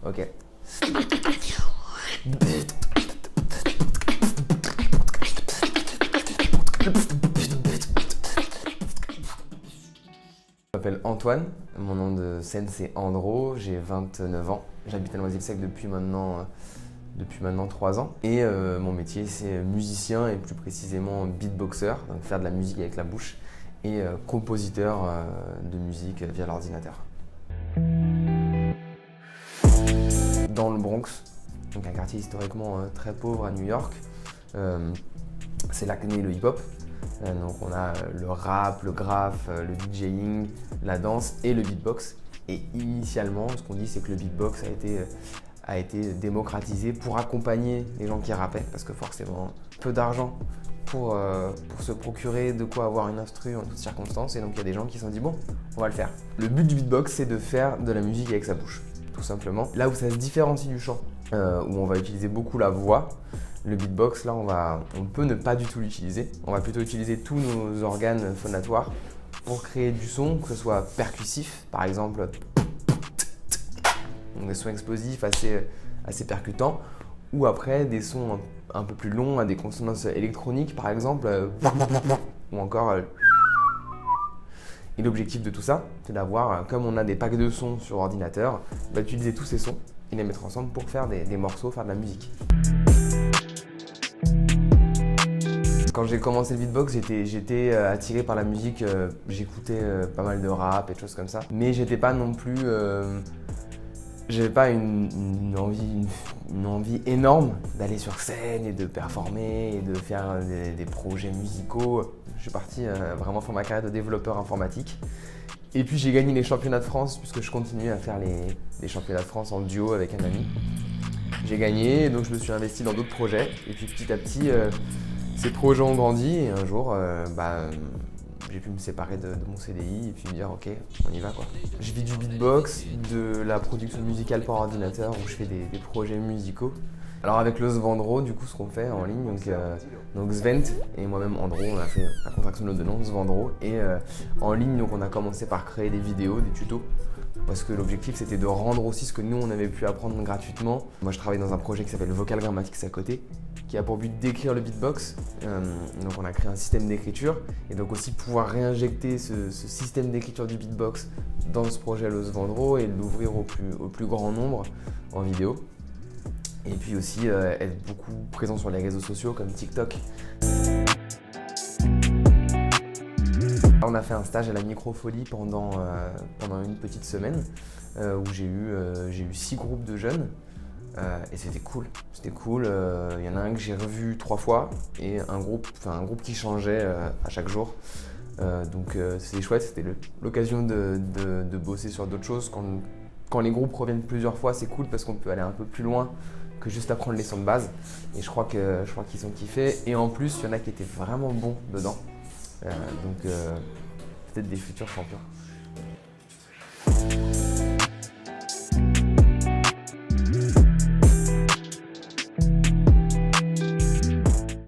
Ok. Je m'appelle Antoine, mon nom de scène c'est Andro, j'ai 29 ans. J'habite à Noisy-le-Sec depuis maintenant 3 ans. Et mon métier c'est musicien et plus précisément beatboxer, donc faire de la musique avec la bouche, et compositeur de musique via l'ordinateur. Dans le Bronx, donc un quartier historiquement très pauvre à New York, c'est là qu'est né le hip-hop. Donc on a le rap, le graphe, le DJing, la danse et le beatbox. Et initialement, ce qu'on dit, c'est que le beatbox a été démocratisé pour accompagner les gens qui rappaient, parce que forcément, peu d'argent pour se procurer de quoi avoir une instru en toutes circonstances. Et donc il y a des gens qui se sont dit, bon, on va le faire. Le but du beatbox, c'est de faire de la musique avec sa bouche, tout simplement. Là où ça se différencie du chant, où on va utiliser beaucoup la voix, le beatbox, là, on peut ne pas du tout l'utiliser. On va plutôt utiliser tous nos organes phonatoires pour créer du son, que ce soit percussif, par exemple, des sons explosifs assez percutants, ou après des sons un peu plus longs, à des consonances électroniques, par exemple, ou encore. Et l'objectif de tout ça, c'est d'avoir, comme on a des packs de sons sur ordinateur, d'utiliser tous ces sons et les mettre ensemble pour faire des morceaux, faire de la musique. Quand j'ai commencé le beatbox, j'étais attiré par la musique, j'écoutais pas mal de rap et de choses comme ça. Mais j'étais pas non plus... j'avais pas une envie énorme d'aller sur scène et de performer et de faire des projets musicaux. Je suis parti vraiment faire ma carrière de développeur informatique. Et puis j'ai gagné les championnats de France puisque je continuais à faire les championnats de France en duo avec un ami. J'ai gagné, donc je me suis investi dans d'autres projets. Et puis petit à petit... ces projets ont grandi et un jour, j'ai pu me séparer de mon CDI et puis me dire ok, on y va quoi. Je vis du beatbox, de la production musicale par ordinateur où je fais des projets musicaux. Alors avec le Svendro, du coup ce qu'on fait en ligne, donc Svent et moi-même Andro, on a fait la contraction de nos deux noms, Svendro. Et en ligne, donc on a commencé par créer des vidéos, des tutos. Parce que l'objectif c'était de rendre aussi ce que nous on avait pu apprendre gratuitement. Moi je travaille dans un projet qui s'appelle Vocal Grammatics à côté, qui a pour but d'écrire le beatbox. Donc on a créé un système d'écriture et donc aussi pouvoir réinjecter ce système d'écriture du beatbox dans ce projet le Svendro et l'ouvrir au plus grand nombre en vidéo. Et puis aussi être beaucoup présent sur les réseaux sociaux comme TikTok. On a fait un stage à la Microfolie pendant une petite semaine où j'ai eu 6 groupes de jeunes et c'était cool. Il y en a un que j'ai revu 3 fois et un groupe qui changeait à chaque jour. Donc c'était chouette, c'était l'occasion de bosser sur d'autres choses. Quand les groupes reviennent plusieurs fois, c'est cool parce qu'on peut aller un peu plus loin que juste apprendre les sons de base. Et je crois qu'ils ont kiffé. Et en plus, il y en a qui étaient vraiment bons dedans. Donc peut-être des futurs champions.